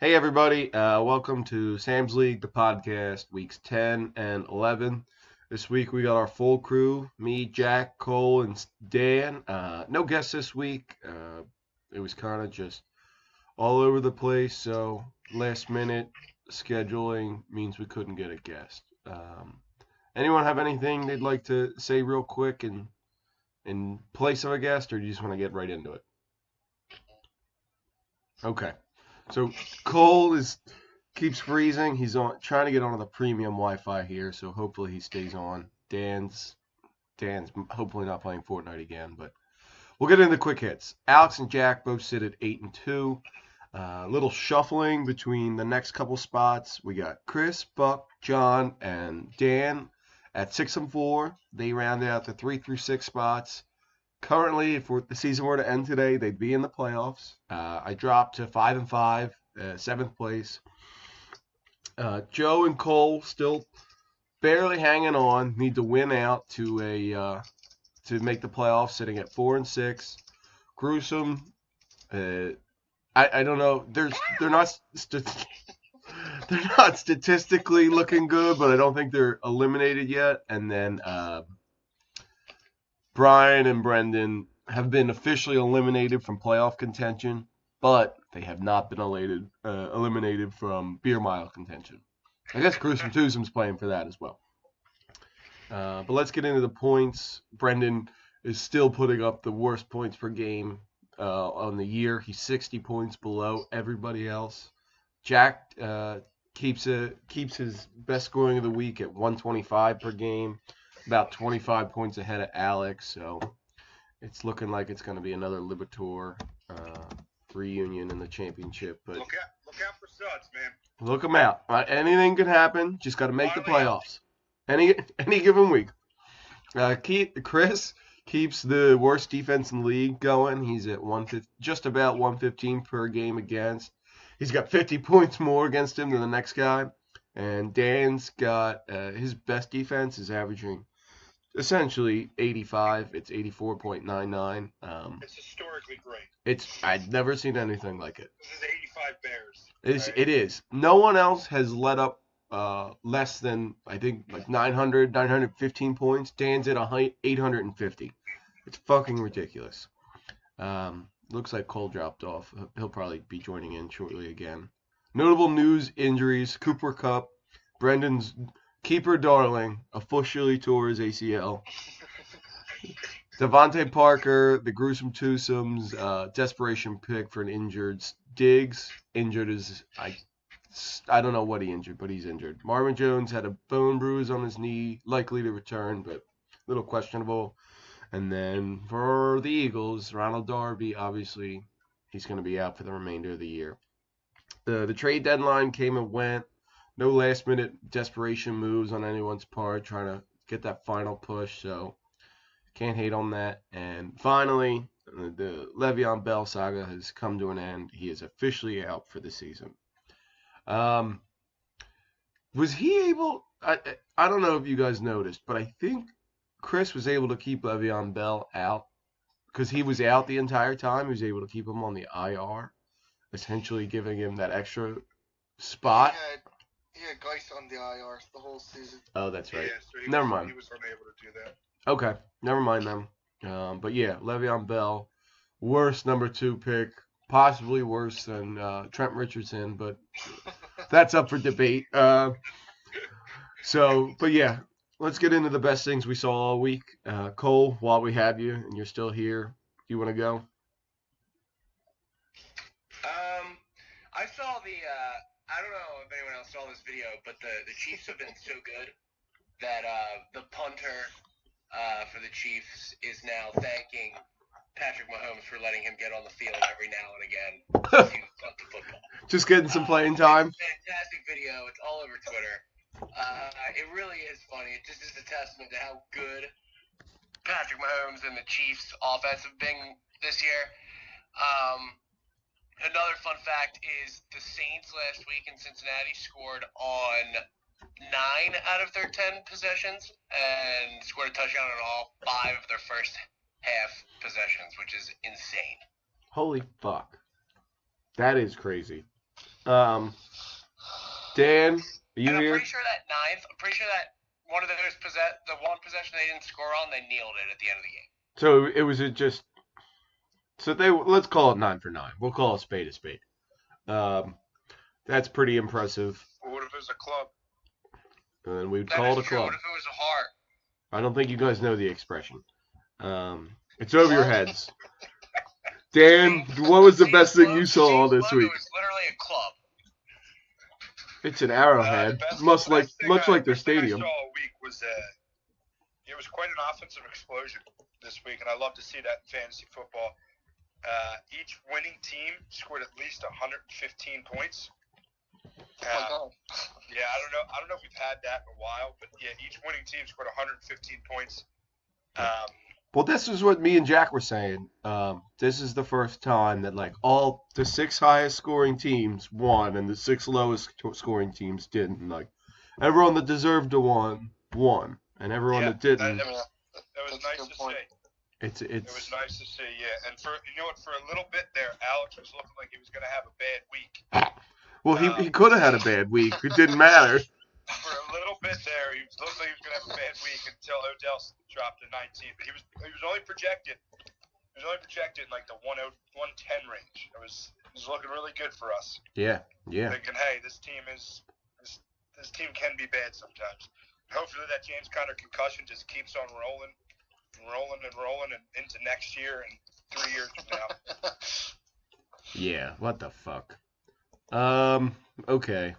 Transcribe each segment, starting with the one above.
Hey everybody, welcome to Sam's League, the podcast, weeks 10 and 11. This week we got our full crew, me, Jack, Cole, and Dan. No guests this week. It was kind of just all over the place, so last minute scheduling means we couldn't get a guest. Anyone have anything they'd like to say real quick in place of a guest, or do you just want to get right into it? Okay. So Cole is keeps freezing. He's on trying to get onto the premium Wi-Fi here, so hopefully he stays on. Dan's hopefully not playing Fortnite again, but we'll get into the quick hits. Alex and Jack both sit at 8 and 2. Little shuffling between the next couple spots. We got Chris, Buck, John, and Dan at 6 and 4. They round out the 3 through 6 spots. Currently, if the season were to end today, they'd be in the playoffs. I dropped to 5 and 5, seventh place. Joe and Cole still barely hanging on. Need to win out to make the playoffs, sitting at 4 and 6. Gruesome. I don't know. They're not they're not statistically looking good, but I don't think they're eliminated yet. And then Brian and Brendan have been officially eliminated from playoff contention, but they have not been eliminated from beer mile contention. I guess Gruesome Twosome's playing for that as well. But let's get into the points. Brendan is still putting up the worst points per game on the year. He's 60 points below everybody else. Jack keeps his best scoring of the week at 125 per game, about 25 points ahead of Alex. So it's looking like it's going to be another Libertor reunion in the championship. But look out for Suds, man. look them out. Anything could happen. Just got to make the playoffs. Any given week. Chris keeps the worst defense in the league going. He's at just about 115 per game against. He's got 50 points more against him than the next guy. And Dan's got his best defense is averaging essentially 85. It's 84.99. It's historically great. I'd never seen anything like it. This is 85 Bears. It is. No one else has let up less than, I think, like 915 points. Dan's at 850. It's fucking ridiculous. Looks like Cole dropped off. He'll probably be joining in shortly again. Notable news: injuries. Cooper Kupp, Brendan's keeper darling, officially tore his ACL. Devontae Parker, the gruesome twosomes, desperation pick for an injured Diggs. Injured is I don't know what he injured, but he's injured. Marvin Jones had a bone bruise on his knee, likely to return, but a little questionable. And then for the Eagles, Ronald Darby, obviously, he's going to be out for the remainder of the year. The trade deadline came and went. No last minute desperation moves on anyone's part, trying to get that final push. So can't hate on that. And finally, the Le'Veon Bell saga has come to an end. He is officially out for the season. Was he able? I don't know if you guys noticed, but I think Chris was able to keep Le'Veon Bell out because he was out the entire time. He was able to keep him on the IR, essentially giving him that extra spot. He had Geis on the IR the whole season. Oh, that's right. Yeah, so Never mind. He was unable to do that. Okay, never mind then. But yeah, Le'Veon Bell, worst number 2 pick, possibly worse than Trent Richardson, but that's up for debate. But yeah, let's get into the best things we saw all week. Cole, while we have you and you're still here, you want to go? I saw I don't know if anyone else saw this video, but the Chiefs have been so good that the punter for the Chiefs is now thanking Patrick Mahomes for letting him get on the field every now and again to punt the football. Just getting some playing time. Fantastic video. It's all over Twitter. It really is funny. It just is a testament to how good Patrick Mahomes and the Chiefs' offense have been this year. Another fun fact is the Saints last week in Cincinnati scored on 9 out of their 10 possessions and scored a touchdown on all 5 of their first half possessions, which is insane. Holy fuck. That is crazy. Dan, are you And I'm here? pretty sure that one of those the one possession they didn't score on, they kneeled it at the end of the game. So it was just. So let's call it 9 for 9. We'll call a spade a spade. That's pretty impressive. What if it was a club? And we'd That call it a is true. club. What if it was a heart? I don't think you guys know the expression. It's over your heads. Dan, what was the best thing you saw this Logo week? is literally a club. It's an arrowhead, much like their stadium. I saw all week was it was quite an offensive explosion this week, and I love to see that in fantasy football. Each winning team scored at least 115 points. Oh my God. Yeah, I don't know if we've had that in a while, but yeah, each winning team scored 115 points. Well, this is what me and Jack were saying. This is the first time that like all the 6 highest scoring teams won, and the 6 lowest scoring teams didn't. Like everyone that deserved to won, and everyone that didn't. That was nice to see. It was nice to see, yeah. And for a little bit there, Alex was looking like he was going to have a bad week. Well, he could have had a bad week. It didn't matter. For a little bit there, he looked like he was going to have a bad week until Odell dropped to 19. But he was only projected. He was only projected in like the 110 range. It was looking really good for us. Yeah. Thinking, hey, this team can be bad sometimes. Hopefully that James Conner concussion just keeps on rolling and into next year and 3 years from now. Yeah. What the fuck? Okay.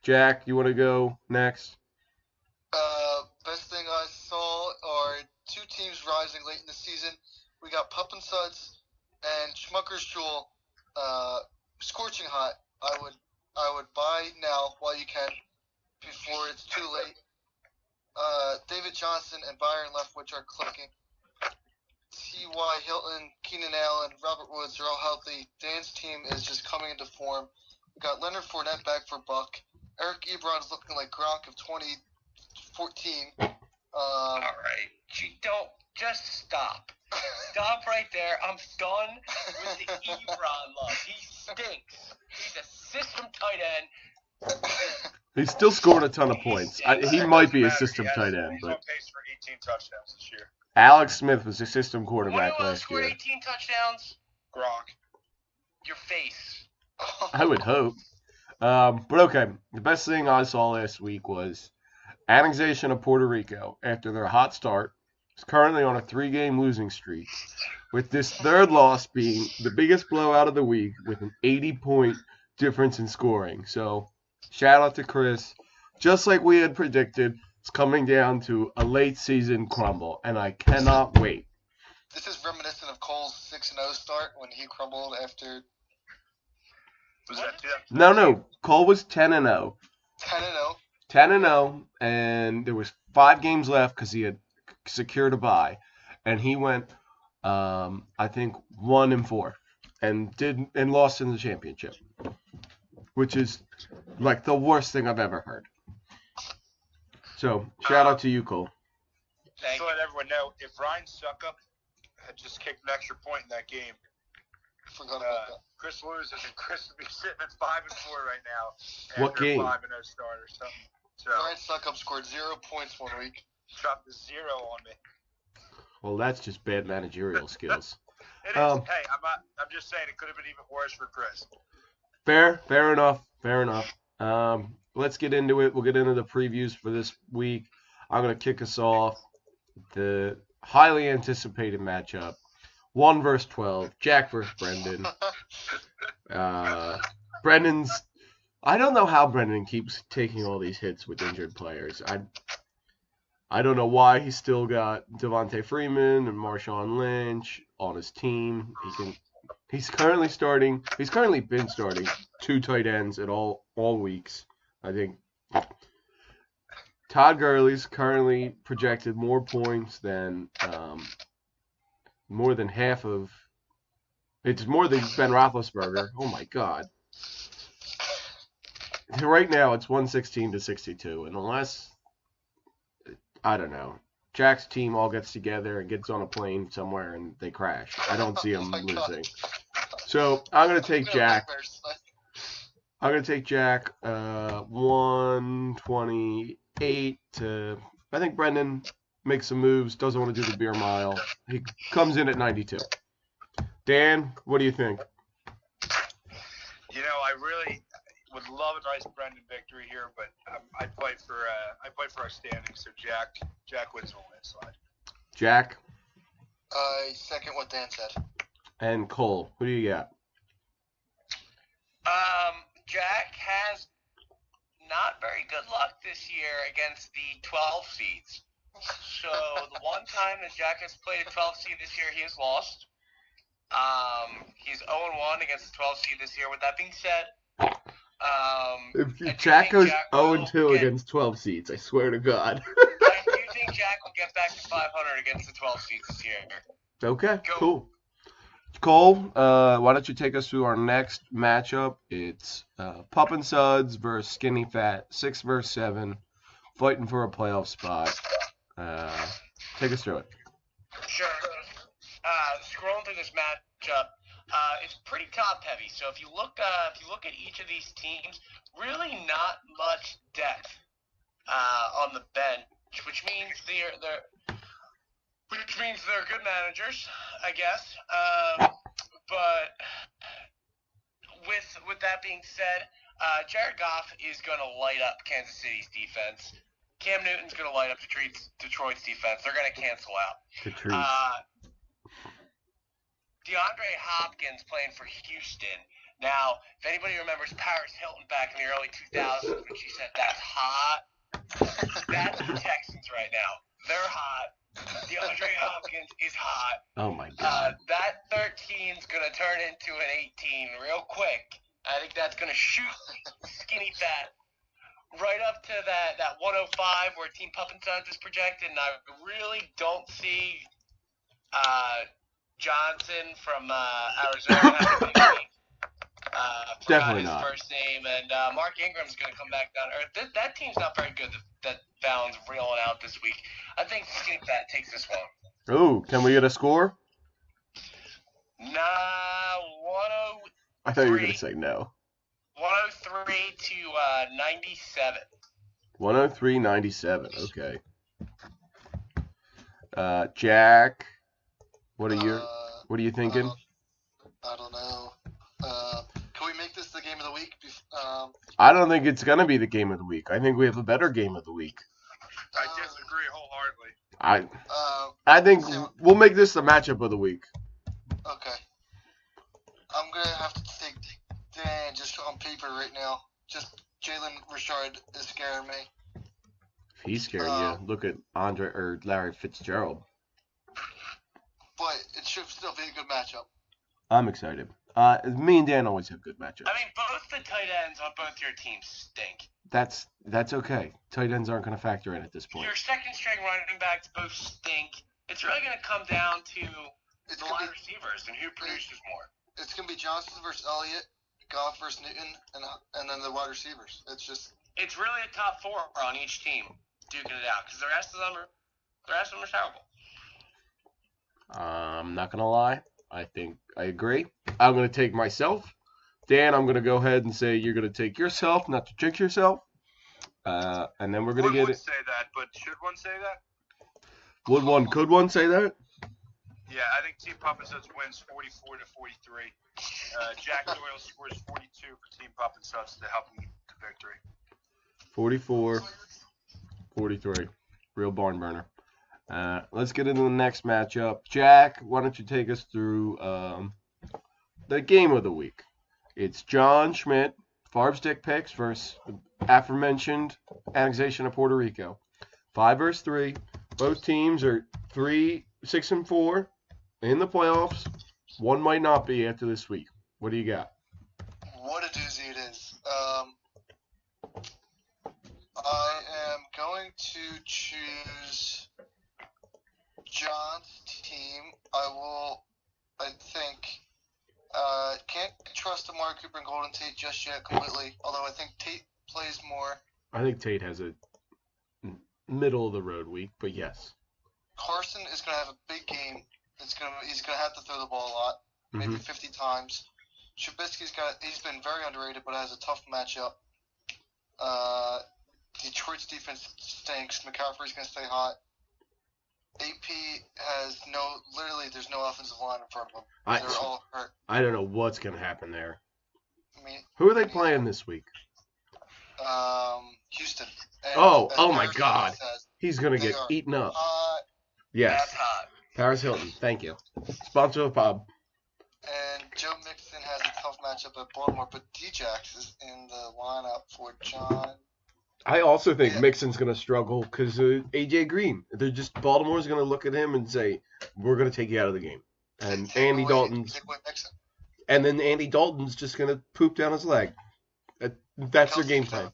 Jack, you want to go next? Best thing I saw are 2 teams rising late in the season. We got Pup and Suds and Schmucker's Jewel, scorching hot. I would buy now while you can, before it's too late. David Johnson and Byron Leftwich are clicking. T.Y. Hilton, Keenan Allen, Robert Woods are all healthy. Dan's team is just coming into form. We got Leonard Fournette back for Buck. Eric Ebron's looking like Gronk of 2014. All right. Don't just stop. Stop right there. I'm done with the Ebron love. He stinks. He's a system tight end. He's still scoring a ton of points. He might be a system tight end, He's on but pace for 18 touchdowns this year. Alex Smith was a system quarterback Who else last scored year. 18 touchdowns? Gronk. Your face. I would hope. But okay, the best thing I saw last week was annexation of Puerto Rico after their hot start. It's currently on a 3-game losing streak, with this third loss being the biggest blowout of the week with an 80-point difference in scoring. So, shout out to Chris. Just like we had predicted, it's coming down to a late season crumble, and I cannot wait. This is reminiscent of Cole's 6-0 start when he crumbled after. Was that No. Cole was 10-0. 10-0. 10-0, and there was 5 games left because he had secured a bye, and he went, I think 1-4, and lost in the championship, which is like the worst thing I've ever heard. So shout out to you, Cole. Just to let everyone know, if Ryan Suckup had just kicked an extra point in that game, Forgot about that. Chris loses and Chris would be sitting at 5-4 right now. What game? 5-0 start or something. So Ryan Suckup scored 0 points one week. dropped the 0 on me. Well, that's just bad managerial skills. It is. Hey, I'm just saying it could have been even worse for Chris. Fair enough. Let's get into it. We'll get into the previews for this week. I'm going to kick us off. The highly anticipated matchup. 1 versus 12. Jack versus Brendan. Brendan's... I don't know how Brendan keeps taking all these hits with injured players. I don't know why he's still got Devontae Freeman and Marshawn Lynch on his team. He's currently been starting 2 tight ends at all weeks. I think Todd Gurley's currently projected more points than more than half of. It's more than Ben Roethlisberger. Oh my God! Right now it's 116-62, and unless I don't know, Jack's team all gets together and gets on a plane somewhere and they crash, I don't see them losing. So I'm gonna take Jack. I'm going to take Jack 128 to. I think Brendan makes some moves, doesn't want to do the beer mile. He comes in at 92. Dan, what do you think? I really would love a nice Brendan victory here, but I fight for our standings. So Jack wins on that side. Jack I second what Dan said. and Cole, who do you got? Jack has not very good luck this year against the 12 seeds. So the one time that Jack has played a 12 seed this year, he has lost. He's 0-1 against the 12 seed this year. With that being said, If Jack goes 0-2 against 12 seeds, I swear to God. I do think Jack will get back to 500 against the 12 seeds this year. Okay, cool. Cole, why don't you take us through our next matchup? It's Pup and Suds versus Skinny Fat, 6 versus 7, fighting for a playoff spot. Take us through it. Sure. Scrolling through this matchup, it's pretty top heavy. So if you look at each of these teams, really not much depth on the bench, which means they're good managers, I guess. But with that being said, Jared Goff is going to light up Kansas City's defense. Cam Newton's going to light up Detroit's defense. They're going to cancel out. DeAndre Hopkins playing for Houston. Now, if anybody remembers Paris Hilton back in the early 2000s when she said, "That's hot," that's the Texans right now. They're hot. DeAndre Hopkins is hot. Oh, my God. That 13's going to turn into an 18 real quick. I think that's going to shoot Skinny Fat right up to that 105 where Team Pup and Sons is projected, and I really don't see Johnson from Arizona having a big game. Definitely his not. First name, and Mark Ingram's going to come back down to earth. That team's not very good. That Fallon's reeling out this week. I think Skinny Fat takes this one. Oh, can we get a score? Nah, 103. I thought you were going to say no. 103 to 97. 103-97. Okay. Jack, what are you thinking? I don't know. Can we make this the game of the week? I don't think it's gonna be the game of the week. I think we have a better game of the week. I disagree wholeheartedly. I think we'll make this the matchup of the week. Okay. I'm gonna have to take Dan just on paper right now. Just Jalen Richard is scaring me. If he's scaring you, look at Andre or Larry Fitzgerald. But it should still be a good matchup. I'm excited. Me and Dan always have good matchups. I mean, both the tight ends on both your teams stink. That's okay. Tight ends aren't going to factor in at this point. Your second string running backs both stink. It's really going to come down to the wide receivers and who produces more. It's going to be Johnson versus Elliott, Goff versus Newton, and then the wide receivers. It's really a top four on each team duking it out because the rest of them are terrible. I'm not going to lie. I think I agree. I'm going to take myself. Dan, I'm going to go ahead and say you're going to take yourself, not to jinx yourself. And then we're going to get it. One would say that, but should one say that? Could one say that? Yeah, I think Team Pup and Suds wins 44 to 43. Jack Doyle scores 42 for Team Pup and Suds to help him to victory. 44-43. Real barn burner. Let's get into the next matchup. Jack, why don't you take us through the game of the week? It's John Schmidt, Farb Stick Picks versus the aforementioned annexation of Puerto Rico. 5 versus 3. Both teams are 6-4 in the playoffs. One might not be after this week. What do you got? What a doozy it is. I am going to choose John's team. Can't trust Amari Cooper and Golden Tate just yet completely, although I think Tate plays more. I think Tate has a middle-of-the-road week, but yes. Carson is going to have a big game. He's going to have to throw the ball a lot, maybe 50 times. He's been very underrated, but has a tough matchup. Detroit's defense stinks. McCaffrey's going to stay hot. AP there's no offensive line in front of him. They're all hurt. I don't know what's going to happen there. I mean, Who are they playing this week? Houston. Oh my God. He's going to get eaten up. Yes. That's hot. Paris Hilton. Thank you. Sponsor of the pub. And Joe Mixon has a tough matchup at Baltimore, but Djax is in the lineup for John. I also think Mixon's going to struggle because AJ Green. Baltimore's going to look at him and say, "We're going to take you out of the game." And Andy Dalton's just going to poop down his leg. That's their game plan.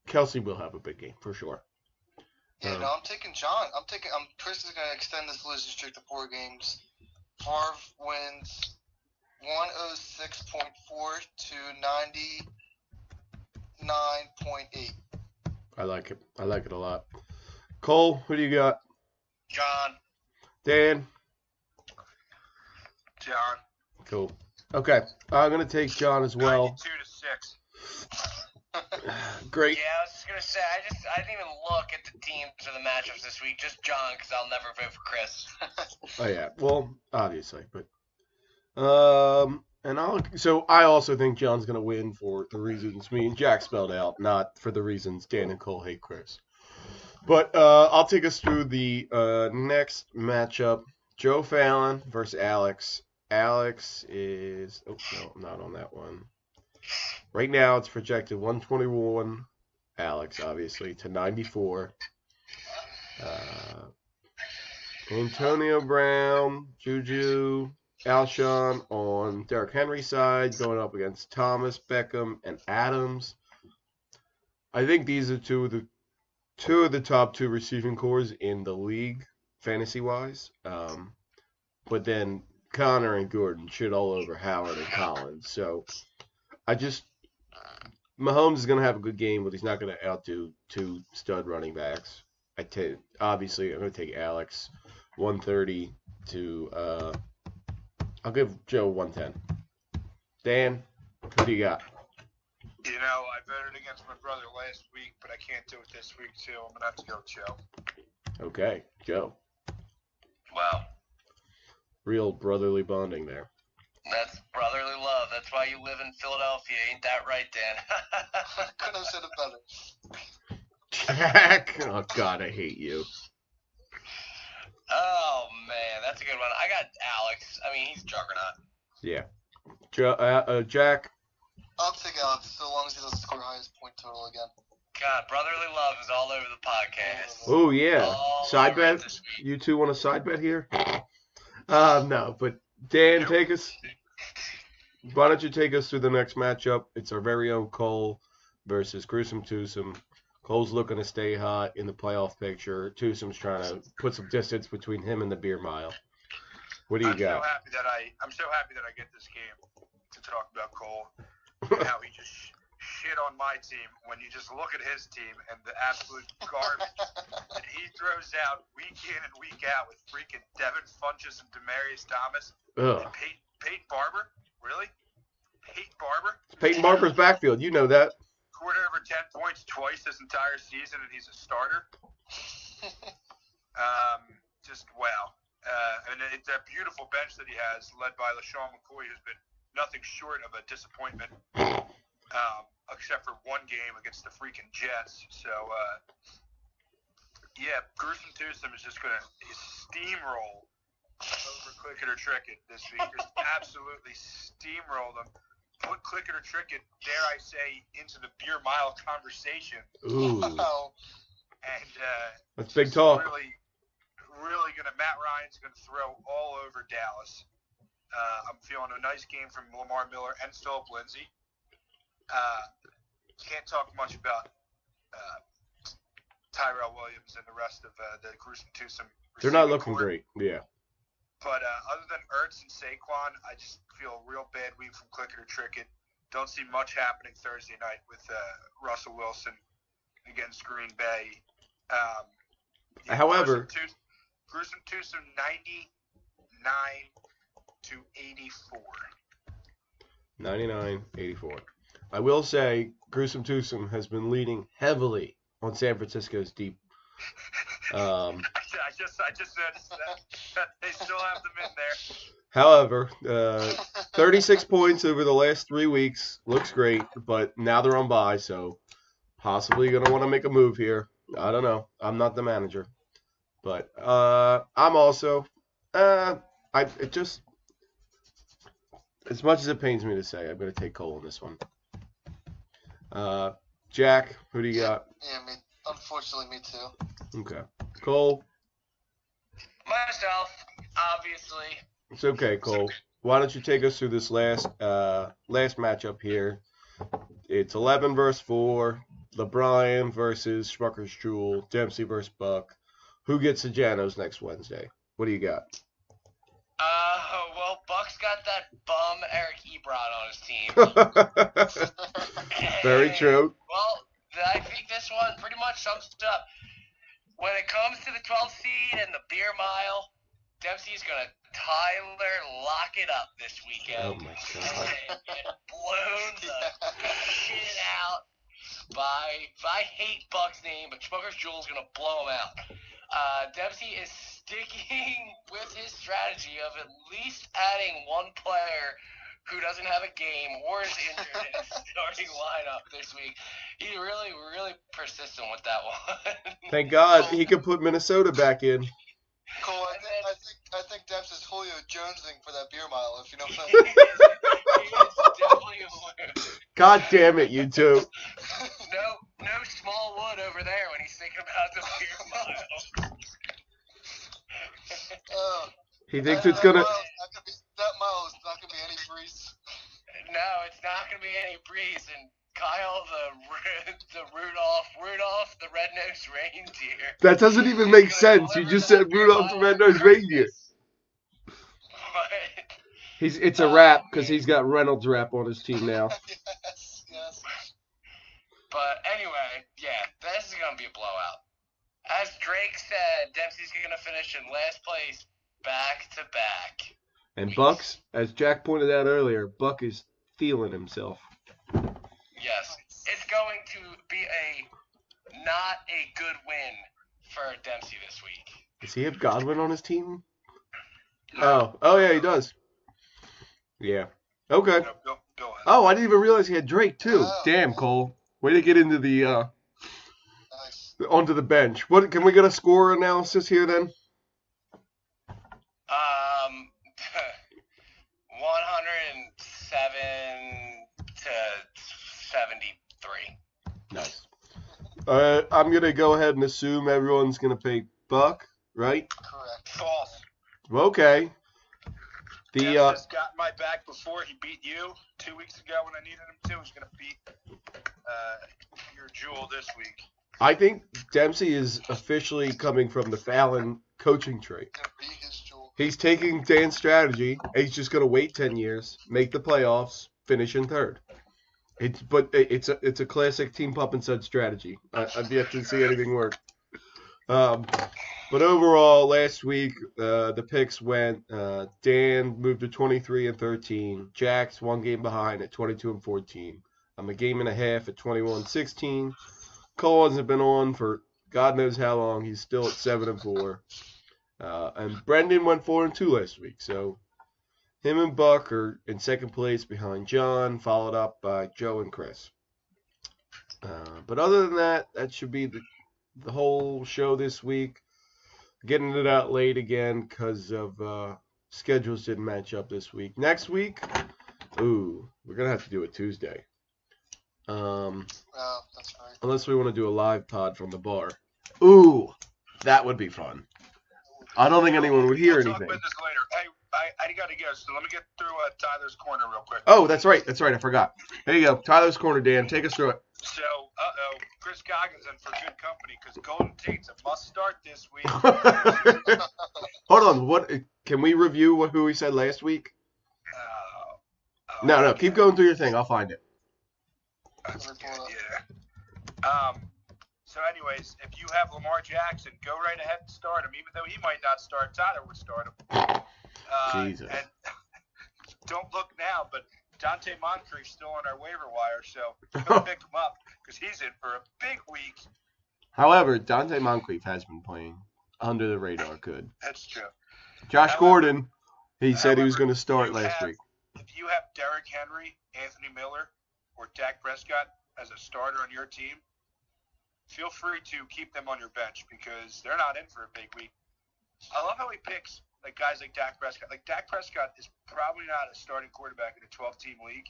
Kelsey will have a big game for sure. Yeah, no, I'm taking John. Chris is going to extend this losing streak to 4 games. Favre wins 106.4 to 99.8. I like it. I like it a lot. Cole, who do you got? John. Dan? John. Cool. Okay. I'm going to take John as well. 92 to 6. Great. Yeah, I was just gonna say I didn't even look at the teams or the matchups this week. Just John, because I'll never vote for Chris. Oh yeah. Well, obviously, but so I also think John's gonna win for the reasons me and Jack spelled out, not for the reasons Dan and Cole hate Chris. But I'll take us through the next matchup: Joe Fallon versus Alex. Alex is no, I'm not on that one. Right now, it's projected 121, Alex, obviously, to 94. Antonio Brown, Juju, Alshon on Derrick Henry's side, going up against Thomas, Beckham, and Adams. I think these are two of the top 2 receiving cores in the league, fantasy-wise. But then Connor and Gordon shit all over Howard and Collins. So Mahomes is going to have a good game, but he's not going to outdo 2 stud running backs. Obviously, I'm going to take Alex 130 to, I'll give Joe 110. Dan, who do you got? You know, I voted against my brother last week, but I can't do it this week, too. I'm going to have to go with Joe. Okay, Joe. Wow. Real brotherly bonding there. That's brotherly love. That's why you live in Philadelphia. Ain't that right, Dan? Couldn't have said it better. Jack! Oh, God, I hate you. Oh, man. That's a good one. I got Alex. I mean, he's juggernaut. Yeah. Jack? I'll take Alex so long as he doesn't score highest point total again. God, brotherly love is all over the podcast. Oh, yeah. All Side over it bet? this week. You two want a side bet here? No, but Dan, why don't you take us through the next matchup? It's our very own Cole versus Gruesome Twosome. Cole's looking to stay hot in the playoff picture. Twosome's trying to put some distance between him and the beer mile. What do you got? I'm so happy that I get this game to talk about Cole and how he just shit on my team when you just look at his team and the absolute garbage that he throws out week in and week out with freaking Devin Funchess and Demaryius Thomas and Peyton Barber. Really? Peyton Barber? Peyton Barber's backfield. You know that. Scored over 10 points twice this entire season, and he's a starter. Just wow. And it's a beautiful bench that he has, led by LaShawn McCoy, who's been nothing short of a disappointment, except for one game against the freaking Jets. So, Gruesome Twosome is just going to steamroll over Click It or Trick It this week. Just absolutely steamroll them. Put Click It or Trick It, dare I say, into the beer mile conversation. Ooh. Wow. And that's big talk. Really Matt Ryan's gonna throw all over Dallas. I'm feeling a nice game from Lamar Miller and Philip Lindsay. Can't talk much about Tyrell Williams and the rest of the Gruesome Twosome. They're not looking great. Yeah. But other than Ertz and Saquon, I just feel a real bad week from Click It or Trick It. Don't see much happening Thursday night with Russell Wilson against Green Bay. However, Gruesome Twosome 99 to 84. 99-84. I will say, Gruesome Twosome has been leading heavily on San Francisco's deep. I just noticed that they still have them in there. However, 36 points over the last 3 weeks looks great, but now they're on bye, so possibly going to want to make a move here. I don't know. I'm not the manager, but I'm also it just, as much as it pains me to say, I'm going to take Cole in this one. Jack, who do you got? Yeah, unfortunately, me too. Okay. Cole? Myself, obviously. It's okay, Cole. Why don't you take us through this last matchup here? It's 11 versus 4. LeBron versus Schmucker's Jewel. Dempsey versus Buck. Who gets the Janos next Wednesday? What do you got? Well, Buck's got that bum Eric Ebron on his team. Very true. Well, I think this one pretty much sums it up. When it comes to the 12th seed and the beer mile, Dempsey's going to Tyler lock it up this weekend. Oh, my God. And get blown the shit out by, I hate Buck's name, but Schmucker's Jewel's going to blow him out. Dempsey is sticking with his strategy of at least adding one player who doesn't have a game or is injured in his starting lineup this week. He's really, really persistent with that one. Thank God he could put Minnesota back in. Cole, I think Dempsey's Julio Jonesing for that beer mile, if you know what I He mean. is definitely a winner. God damn it, you two. No small wood over there when he's thinking about the beer mile. He thinks it's going to... That mile is not going to be any breeze. No, it's not going to be any breeze. And Kyle, the Rudolph, the red-nosed reindeer. That doesn't even make sense. You just said Rudolph the Red-Nosed Reindeer. What? It's a rap because he's got Reynolds rap on his team now. Yes. But anyway, yeah, this is going to be a blowout. As Drake said, Dempsey's going to finish in last place back-to-back. And Bucks, as Jack pointed out earlier, Buck is feeling himself. Yes. It's going to be not a good win for Dempsey this week. Does he have Godwin on his team? Oh yeah, he does. Yeah. Okay. No, Bill has Oh, I didn't even realize he had Drake too. Oh. Damn, Cole. Way to get into the Nice. onto the bench. What can we get a score analysis here then? 107 to 73. Nice. I'm gonna go ahead and assume everyone's gonna pick Buck, right? Correct. false. Okay. Jeff just got my back before he beat you 2 weeks ago when I needed him to. He's going to beat your Jewel this week. I think Dempsey is officially coming from the Fallon coaching tree. Gonna be his Jewel. He's taking Dan's strategy. He's just going to wait 10 years, make the playoffs, finish in third. It's a classic Team Pup and Sud strategy. I've yet to see anything work. But overall, last week the picks went. Dan moved to 23-13. Jack's one game behind at 22-14. I'm a game and a half at 21-16. Cole hasn't been on for God knows how long. He's still at 7-4. And Brendan went 4-2 last week. So him and Buck are in second place behind John, followed up by Joe and Chris. But other than that, that should be the whole show this week. Getting it out late again because of schedules didn't match up this week. Next week, we're going to have to do it Tuesday. That's right. Unless we want to do a live pod from the bar. Ooh, that would be fun. I don't think anyone would hear We'll talk anything. about this later. Hey, I got to go, so let me get through Tyler's Corner real quick. Oh, that's right. I forgot. There you go. Tyler's Corner, Dan. Take us through it. So, Chris Goggins in for good company because Golden Tate's a must start this week. Hold on. What? Can we review who we said last week? No. Keep going through your thing. I'll find it. That's good, yeah. So, anyways, if you have Lamar Jackson, go right ahead and start him. Even though he might not start, Tyler would start him. Jesus. And don't look now, but Dante Moncrief's still on our waiver wire, so go pick him up because he's in for a big week. However, Dante Moncrief has been playing under the radar good. That's true. Josh However- Gordon, he said he was going to start you last have- week. If you have Derrick Henry, Anthony Miller, or Dak Prescott as a starter on your team, feel free to keep them on your bench because they're not in for a big week. I love how he picks like guys like Dak Prescott. Like Dak Prescott is probably not a starting quarterback in a 12-team league,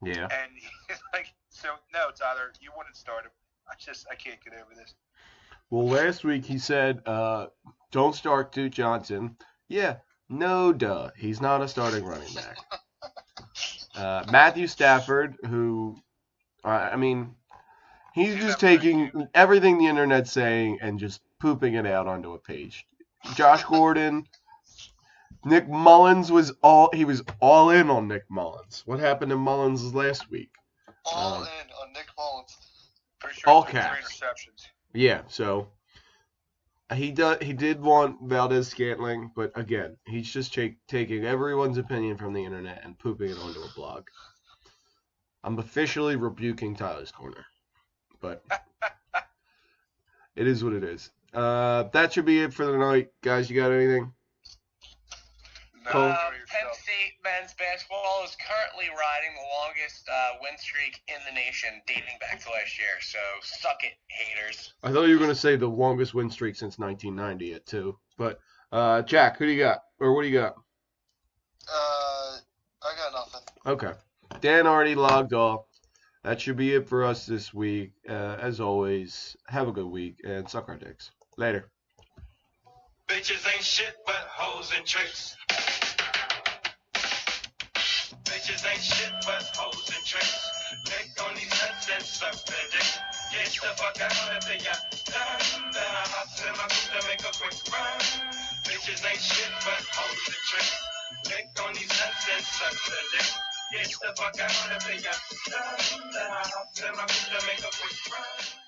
Yeah. and he's like, so no, Tyler, you wouldn't start him. I can't get over this. Well, last week he said, don't start Duke Johnson. Yeah, no duh. He's not a starting running back. Matthew Stafford, who, I mean, he's just taking everything the internet's saying and just pooping it out onto a page. Josh Gordon, Nick Mullins was all in on Nick Mullins. What happened to Mullins last week? All in on Nick Mullins. Pretty sure All he threw 3 caps. interceptions. Yeah, so he did want Valdez Scantling, but again, he's just taking everyone's opinion from the internet and pooping it onto a blog. I'm officially rebuking Tyler's Corner, but it is what it is. That should be it for the night, guys. You got anything? No, Cole? enjoy Penn yourself. State men's basketball is currently riding the longest win streak in the nation, dating back to last year. So suck it, haters. I thought you were going to say the longest win streak since 1990 at 2. But Jack, who do you got? Or what do you got? I got nothing. Okay. Dan already logged off. That should be it for us this week. As always, have a good week and suck our dicks. Later. Bitches ain't shit but hoes and tricks. Bitches ain't shit but hoes and tricks. Lick on these nuts and suck their dick. Get the fuck out of ya. Done. Then I hop to my boot to make a quick run. Bitches ain't shit but hoes and tricks. Lick on these nuts and suck their dick. Get the fuck out of ya. Done. Then I hop to my boot to make a quick run.